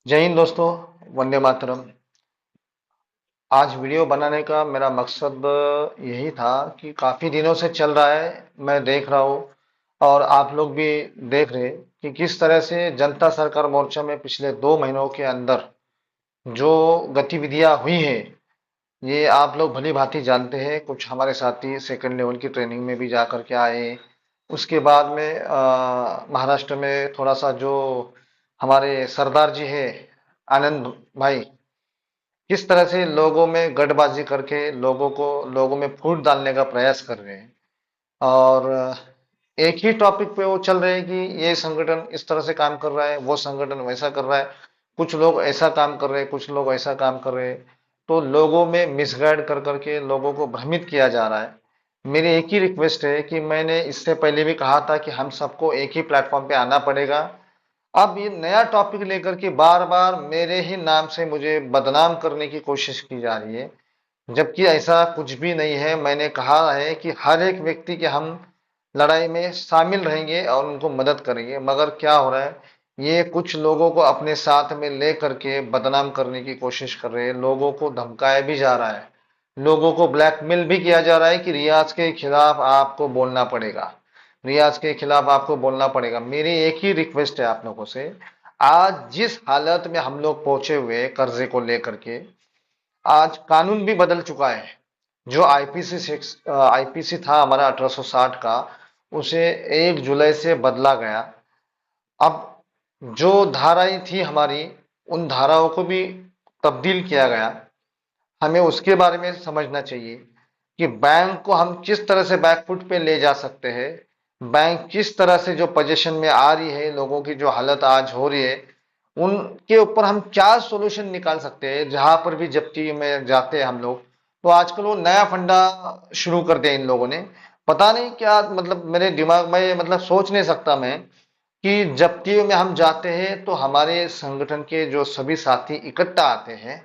जय हिंद दोस्तों। वंदे मातरम। आज वीडियो बनाने का मेरा मकसद यही था कि काफी दिनों से चल रहा है। मैं देख रहा हूँ और आप लोग भी देख रहे कि किस तरह से जनता सरकार मोर्चा में पिछले 2 महीनों के अंदर जो गतिविधियां हुई है, ये आप लोग भली भांति जानते हैं। कुछ हमारे साथी सेकंड लेवल की ट्रेनिंग में भी जा करके आए। उसके बाद में महाराष्ट्र में थोड़ा सा जो हमारे सरदार जी है, आनंद भाई, किस तरह से लोगों में गठबाजी करके लोगों में फूट डालने का प्रयास कर रहे हैं। और एक ही टॉपिक पे वो चल रहे हैं कि ये संगठन इस तरह से काम कर रहा है, वो संगठन वैसा कर रहा है। कुछ लोग ऐसा काम कर रहे हैं, कुछ लोग ऐसा काम कर रहे हैं। तो लोगों में मिसगाइड कर करके लोगों को भ्रमित किया जा रहा है। मेरी एक ही रिक्वेस्ट है कि मैंने इससे पहले भी कहा था कि हम सबको एक ही प्लेटफॉर्म पे आना पड़ेगा। अब ये नया टॉपिक लेकर के बार बार मेरे ही नाम से मुझे बदनाम करने की कोशिश की जा रही है, जबकि ऐसा कुछ भी नहीं है। मैंने कहा है कि हर एक व्यक्ति के हम लड़ाई में शामिल रहेंगे और उनको मदद करेंगे, मगर क्या हो रहा है, ये कुछ लोगों को अपने साथ में ले करके बदनाम करने की कोशिश कर रहे हैं। लोगों को धमकाया भी जा रहा है, लोगों को ब्लैकमेल भी किया जा रहा है कि रियाज के खिलाफ आपको बोलना पड़ेगा, रियाज के खिलाफ आपको बोलना पड़ेगा। मेरी एक ही रिक्वेस्ट है आप लोगों से, आज जिस हालत में हम लोग पहुंचे हुए हैं कर्जे को लेकर के, आज कानून भी बदल चुका है। जो आईपीसी था हमारा 1860 का, उसे 1 जुलाई से बदला गया। अब जो धाराएं थी हमारी, उन धाराओं को भी तब्दील किया गया। हमें उसके बारे में समझना चाहिए कि बैंक को हम किस तरह से बैकफुट पे ले जा सकते हैं। बैंक किस तरह से जो पोजीशन में आ रही है, लोगों की जो हालत आज हो रही है, उनके ऊपर हम क्या सॉल्यूशन निकाल सकते हैं। जहां पर भी जप्ती में जाते हैं हम लोग, तो आजकल वो नया फंडा शुरू कर दिया इन लोगों ने। पता नहीं क्या, मतलब मेरे दिमाग में, मतलब सोच नहीं सकता मैं कि जप्ती में हम जाते हैं तो हमारे संगठन के जो सभी साथी इकट्ठा आते हैं,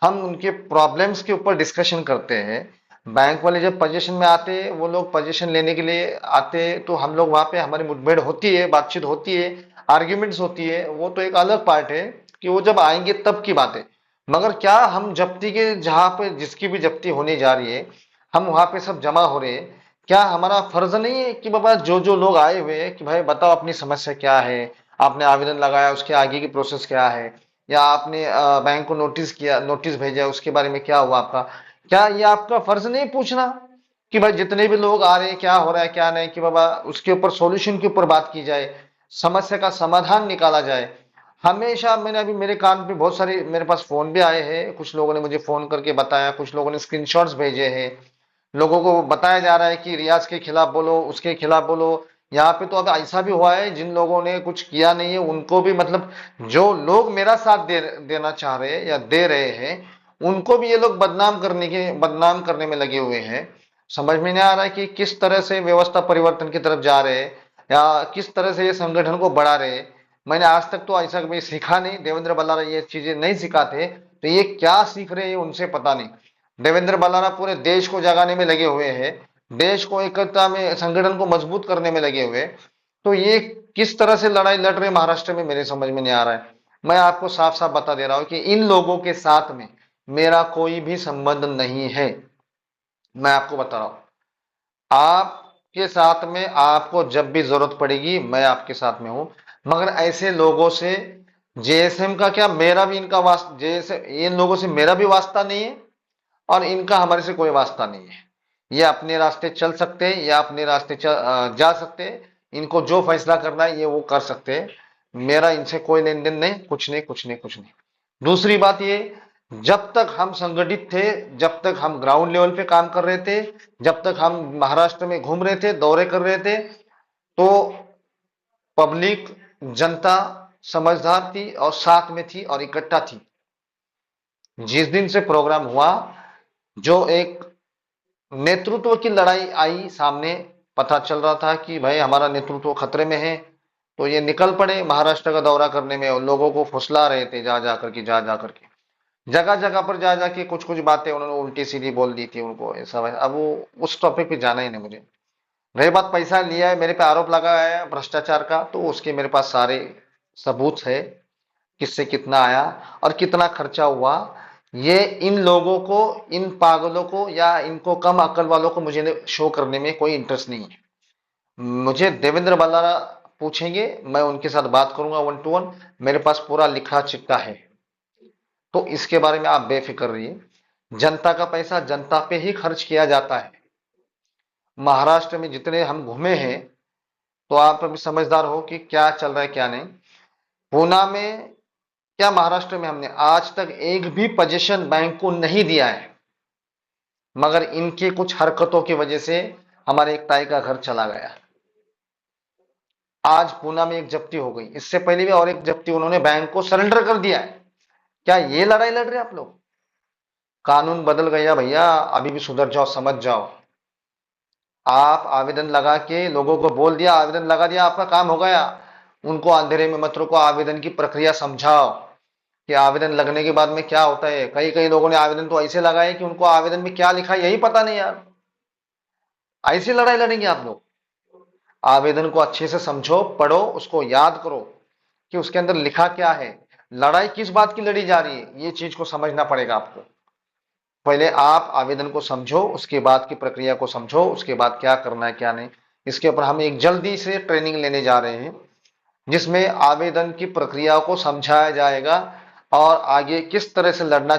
हम उनके प्रॉब्लम्स के ऊपर डिस्कशन करते हैं। बैंक वाले जब पोजीशन में आते हैं, वो लोग पोजीशन लेने के लिए आते हैं, तो हम लोग वहां पे हमारी मुठभेड़ होती है, बातचीत होती है, आर्ग्यूमेंट्स होती है। वो तो एक अलग पार्ट है कि वो जब आएंगे तब की बात है। मगर क्या हम जप्ती के, जहां पे जिसकी भी जप्ती होने जा रही है, हम वहां पे सब जमा हो रहे हैं, क्या हमारा फर्ज नहीं है कि बाबा जो जो लोग आए हुए हैं कि भाई बताओ अपनी समस्या क्या है, आपने आवेदन लगाया उसके आगे की प्रोसेस क्या है, या आपने बैंक को नोटिस भेजा उसके बारे में क्या हुआ आपका। क्या ये आपका फर्ज नहीं पूछना कि भाई जितने भी लोग आ रहे हैं क्या हो रहा है क्या नहीं, कि बाबा उसके ऊपर सॉल्यूशन के ऊपर बात की जाए, समस्या का समाधान निकाला जाए। हमेशा मैंने, अभी मेरे कान पे बहुत सारे, मेरे पास फोन भी आए हैं, कुछ लोगों ने मुझे फोन करके बताया, कुछ लोगों ने स्क्रीनशॉट्स भेजे हैं। लोगों को बताया जा रहा है कि रियाज के खिलाफ बोलो, उसके खिलाफ बोलो। यहाँ पे तो अब ऐसा भी हुआ है, जिन लोगों ने कुछ किया नहीं है उनको भी, मतलब जो लोग मेरा साथ देना चाह रहे हैं या दे रहे हैं, उनको भी ये लोग बदनाम करने में लगे हुए हैं। समझ में नहीं आ रहा है कि किस तरह से व्यवस्था परिवर्तन की तरफ जा रहे हैं या किस तरह से ये संगठन को बढ़ा रहे हैं। मैंने आज तक तो ऐसा कभी सीखा नहीं, देवेंद्र बल्लारा ये चीजें नहीं सिखाते, तो ये क्या सीख रहे हैं उनसे पता नहीं। देवेंद्र बल्लारा पूरे देश को जगाने में लगे हुए हैं, देश को एकता में, संगठन को मजबूत करने में लगे हुए हैं। तो ये किस तरह से लड़ाई लड़ रहे महाराष्ट्र में, मेरे समझ में नहीं आ रहा है। मैं आपको साफ साफ बता दे रहा हूं कि इन लोगों के साथ में मेरा कोई भी संबंध नहीं है। मैं आपको बता रहा हूं, आपके साथ में, आपको जब भी जरूरत पड़ेगी मैं आपके साथ में हूं। मगर ऐसे लोगों से, जेएसएम का क्या, मेरा भी इनका वास्ता, जेएसएम, इन लोगों से मेरा भी वास्ता नहीं है और इनका हमारे से कोई वास्ता नहीं है। ये अपने रास्ते चल सकते हैं या अपने रास्ते जा सकते हैं। इनको जो फैसला करना है ये वो कर सकते हैं। मेरा इनसे कोई लेन देन नहीं, कुछ नहीं, कुछ नहीं, कुछ नहीं। दूसरी बात ये, जब तक हम संगठित थे, जब तक हम ग्राउंड लेवल पे काम कर रहे थे, जब तक हम महाराष्ट्र में घूम रहे थे, दौरे कर रहे थे, तो पब्लिक, जनता समझदार थी और साथ में थी और इकट्ठा थी। जिस दिन से प्रोग्राम हुआ, जो एक नेतृत्व की लड़ाई आई सामने, पता चल रहा था कि भाई हमारा नेतृत्व खतरे में है, तो ये निकल पड़े महाराष्ट्र का दौरा करने में और लोगों को फुसला रहे थे, जा जा करके जगह जगह पर जा जाके कुछ कुछ बातें उन्होंने उल्टी सीधी बोल दी थी उनको, ऐसा अब वो उस टॉपिक पे जाना ही नहीं मुझे। रही बात पैसा लिया है, मेरे पे आरोप लगाया है भ्रष्टाचार का, तो उसके मेरे पास सारे सबूत है किससे कितना आया और कितना खर्चा हुआ। ये इन लोगों को, इन पागलों को या इनको कम अक्ल वालों को मुझे शो करने में कोई इंटरेस्ट नहीं है। मुझे देवेंद्र बल्लारा पूछेंगे, मैं उनके साथ बात करूंगा वन टू वन। मेरे पास पूरा लिखा चिट्ठा है। तो इसके बारे में आप बेफिक्र रहिए। जनता का पैसा जनता पे ही खर्च किया जाता है। महाराष्ट्र में जितने हम घूमे हैं, तो आप अभी समझदार हो कि क्या चल रहा है क्या नहीं। पूना में, क्या महाराष्ट्र में हमने आज तक एक भी पोजीशन बैंक को नहीं दिया है, मगर इनके कुछ हरकतों की वजह से हमारे एक ताई का घर चला गया। आज पूना में एक जब्ती हो गई, इससे पहले भी और एक जब्ती, उन्होंने बैंक को सरेंडर कर दिया है। क्या ये लड़ाई लड़ रहे हैं आप लोग? कानून बदल गया भैया, अभी भी सुधर जाओ, समझ जाओ। आप आवेदन लगा के लोगों को बोल दिया, आवेदन लगा दिया, आपका काम हो गया। उनको अंधेरे में मत रोको, आवेदन की प्रक्रिया समझाओ कि आवेदन लगने के बाद में क्या होता है। कई कई लोगों ने आवेदन तो ऐसे लगाए कि उनको आवेदन में क्या लिखा है यही पता नहीं यार। ऐसी लड़ाई लड़ेंगे आप लोग? आवेदन को अच्छे से समझो, पढ़ो, उसको याद करो कि उसके अंदर लिखा क्या है। लड़ाई किस बात की लड़ी जा रही है, ये चीज को समझना पड़ेगा आपको। पहले आप आवेदन को समझो, उसके बाद की प्रक्रिया को समझो, उसके बाद क्या करना है क्या नहीं। इसके ऊपर हम एक जल्दी से ट्रेनिंग लेने जा रहे हैं, जिसमें आवेदन की प्रक्रिया को समझाया जाएगा और आगे किस तरह से लड़ना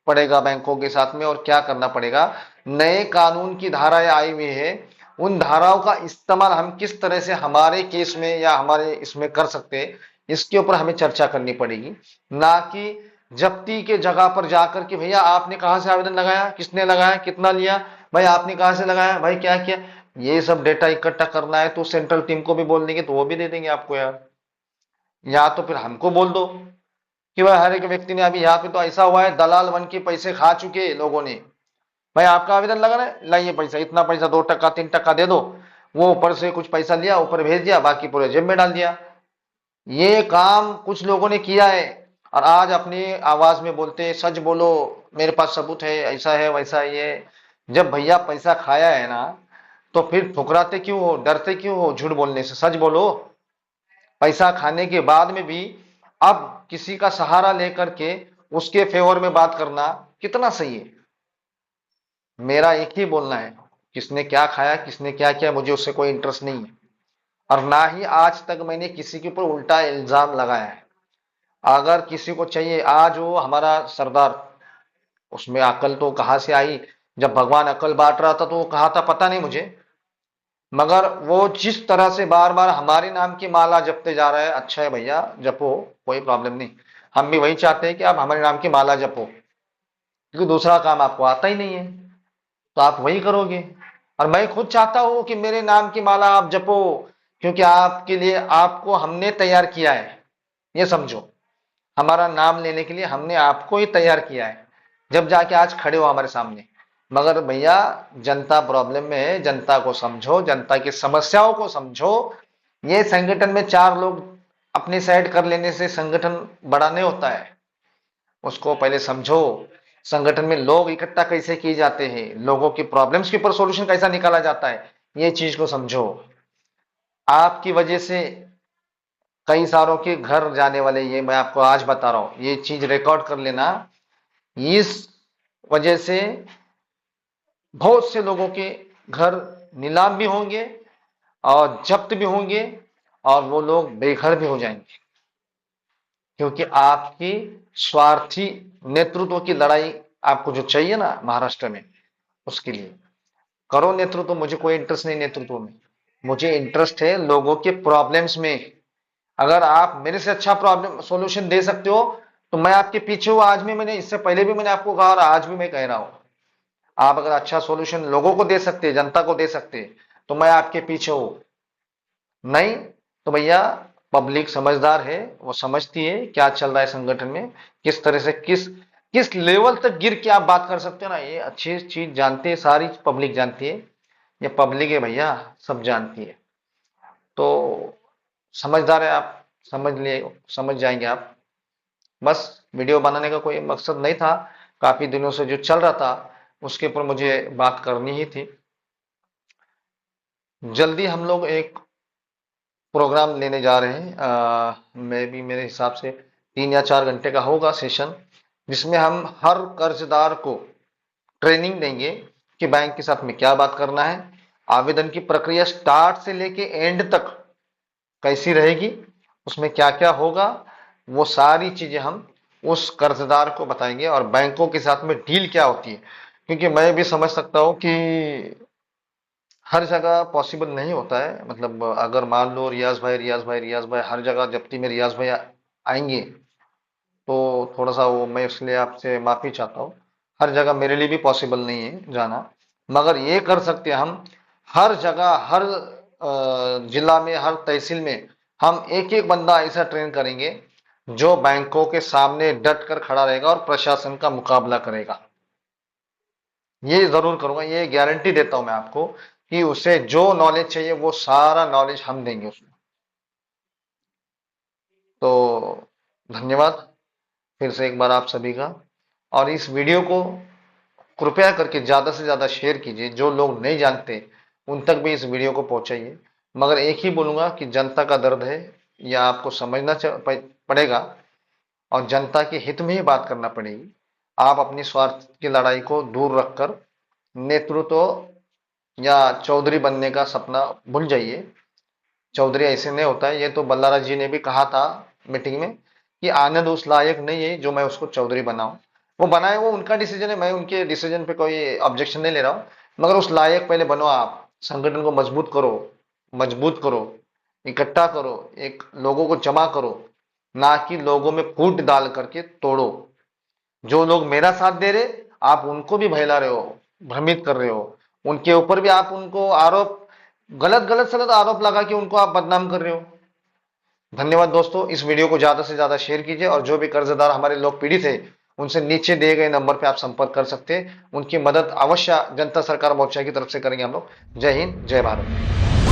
पड़ेगा बैंकों के साथ में और क्या करना पड़ेगा। नए कानून की धाराएं आई हुई है, उन धाराओं का इस्तेमाल हम किस तरह से हमारे केस में या हमारे इसमें कर सकते हैं, इसके ऊपर हमें चर्चा करनी पड़ेगी। ना कि जब्ती के जगह पर जाकर के भैया आपने कहां से आवेदन लगाया, किसने लगाया, कितना लिया, भाई आपने कहां से लगाया, भाई क्या किया। ये सब डेटा इकट्ठा करना है तो सेंट्रल टीम को भी बोल देंगे तो वो भी दे देंगे आपको यार। या तो फिर हमको बोल दो कि भाई हर एक व्यक्ति ने, अभी यहाँ पे तो ऐसा हुआ है दलाल बन के पैसे खा चुके लोगों ने। भाई आपका आवेदन लगा है, लाइए पैसा, इतना पैसा 2% 3% दे दो। वो ऊपर से कुछ पैसा लिया, ऊपर भेज दिया, बाकी पूरे जेब में डाल दिया। ये काम कुछ लोगों ने किया है और आज अपनी आवाज में बोलते हैं सच बोलो, मेरे पास सबूत है, ऐसा है वैसा है ये। जब भैया पैसा खाया है ना, तो फिर ठुकराते क्यों हो, डरते क्यों हो झूठ बोलने से? सच बोलो। पैसा खाने के बाद में भी अब किसी का सहारा लेकर के उसके फेवर में बात करना कितना सही है? मेरा एक ही बोलना है, किसने क्या खाया, किसने क्या किया, मुझे उससे कोई इंटरेस्ट नहीं है। और ना ही आज तक मैंने किसी के ऊपर उल्टा इल्जाम लगाया है। अगर किसी को चाहिए, आज वो हमारा सरदार, उसमें अकल तो कहां से आई? जब भगवान अकल बांट रहा था तो वो कहा था पता नहीं मुझे, मगर वो जिस तरह से बार बार हमारे नाम की माला जपते जा रहा है, अच्छा है भैया जपो, कोई प्रॉब्लम नहीं। हम भी वही चाहते हैं कि आप हमारे नाम की माला जपो, क्योंकि दूसरा काम आपको आता ही नहीं है, तो आप वही करोगे। और मैं खुद चाहता हूं कि मेरे नाम की माला आप जपो, क्योंकि आपके लिए आपको हमने तैयार किया है। ये समझो, हमारा नाम लेने के लिए हमने आपको ही तैयार किया है, जब जाके आज खड़े हो हमारे सामने। मगर भैया जनता प्रॉब्लम में है, जनता को समझो, जनता की समस्याओं को समझो। ये संगठन में चार लोग अपनी साइड कर लेने से संगठन बड़ा नहीं होता है, उसको पहले समझो। संगठन में लोग इकट्ठा कैसे किए जाते हैं, लोगों की प्रॉब्लम्स के ऊपर सॉल्यूशन कैसा निकाला जाता है, ये चीज को समझो। आपकी वजह से कई सारों के घर जाने वाले, ये मैं आपको आज बता रहा हूं, ये चीज रिकॉर्ड कर लेना। इस वजह से बहुत से लोगों के घर नीलाम भी होंगे और जब्त भी होंगे और वो लोग बेघर भी हो जाएंगे, क्योंकि आपकी स्वार्थी नेतृत्व की लड़ाई आपको जो चाहिए ना महाराष्ट्र में, उसके लिए करो नेतृत्व। मुझे कोई इंटरेस्ट नहीं नेतृत्व में, मुझे इंटरेस्ट है लोगों के प्रॉब्लम्स में। अगर आप मेरे से अच्छा प्रॉब्लम सॉल्यूशन दे सकते हो तो मैं आपके पीछे हूं। आज भी मैंने, इससे पहले भी मैंने आपको कहा और आज भी मैं कह रहा हूं, आप अगर अच्छा सॉल्यूशन लोगों को दे सकते, जनता को दे सकते, तो मैं आपके पीछे हूं। नहीं तो भैया, पब्लिक समझदार है, वो समझती है क्या चल रहा है संगठन में, किस तरह से किस किस लेवल तक गिर के आप बात कर सकते हो ना, ये अच्छी चीज जानती है, सारी पब्लिक जानती है। ये पब्लिक है भैया, सब जानती है। तो समझदार है आप, समझ लिए, समझ जाएंगे आप। बस वीडियो बनाने का कोई मकसद नहीं था, काफी दिनों से जो चल रहा था उसके ऊपर मुझे बात करनी ही थी। जल्दी हम लोग एक प्रोग्राम लेने जा रहे हैं, मैं भी मेरे हिसाब से 3 या 4 घंटे का होगा सेशन, जिसमें हम हर कर्जदार को ट्रेनिंग देंगे कि बैंक के साथ में क्या बात करना है, आवेदन की प्रक्रिया स्टार्ट से लेके एंड तक कैसी रहेगी, उसमें क्या क्या होगा, वो सारी चीजें हम उस कर्जदार को बताएंगे। और बैंकों के साथ में डील क्या होती है, क्योंकि मैं भी समझ सकता हूँ कि हर जगह पॉसिबल नहीं होता है। मतलब अगर मान लो रियाज भाई हर जगह जब्ती में रियाज भाई आएंगे, तो थोड़ा सा वो, मैं इसलिए आपसे माफी चाहता हूँ। हर जगह मेरे लिए भी पॉसिबल नहीं है जाना, मगर ये कर सकते हैं हम, हर जगह हर जिला में हर तहसील में हम एक एक बंदा ऐसा ट्रेन करेंगे जो बैंकों के सामने डट कर खड़ा रहेगा और प्रशासन का मुकाबला करेगा। ये जरूर करूंगा, ये गारंटी देता हूं मैं आपको कि उसे जो नॉलेज चाहिए वो सारा नॉलेज हम देंगे उसमें। तो धन्यवाद फिर से एक बार आप सभी का। और इस वीडियो को कृपया करके ज्यादा से ज्यादा शेयर कीजिए, जो लोग नहीं जानते उन तक भी इस वीडियो को पहुंचाइए। मगर एक ही बोलूंगा कि जनता का दर्द है, यह आपको समझना पड़ेगा और जनता के हित में ही बात करना पड़ेगी। आप अपनी स्वार्थ की लड़ाई को दूर रखकर नेतृत्व या चौधरी बनने का सपना भूल जाइए। चौधरी ऐसे नहीं होता है, ये तो बल्लाराज जी ने भी कहा था मीटिंग में कि आनंद उस लायक नहीं है जो मैं उसको चौधरी बनाऊं। वो बनाए, वो उनका डिसीजन है, मैं उनके डिसीजन पे कोई ऑब्जेक्शन नहीं ले रहा हूं, मगर उस लायक पहले बनो। आप संगठन को मजबूत करो, मजबूत करो, इकट्ठा करो, एक लोगों को जमा करो, ना कि लोगों में फूट डाल करके तोड़ो। जो लोग मेरा साथ दे रहे, आप उनको भी बहला रहे हो, भ्रमित कर रहे हो, उनके ऊपर भी आप उनको आरोप, गलत गलत सलत आरोप लगा के उनको आप बदनाम कर रहे हो। धन्यवाद दोस्तों, इस वीडियो को ज्यादा से ज्यादा शेयर कीजिए और जो भी कर्जदार हमारे लोग पीड़ित है उनसे नीचे दिए गए नंबर पे आप संपर्क कर सकते हैं। उनकी मदद अवश्य जनता सरकार मोर्चा की तरफ से करेंगे हम लोग। जय हिंद, जय भारत।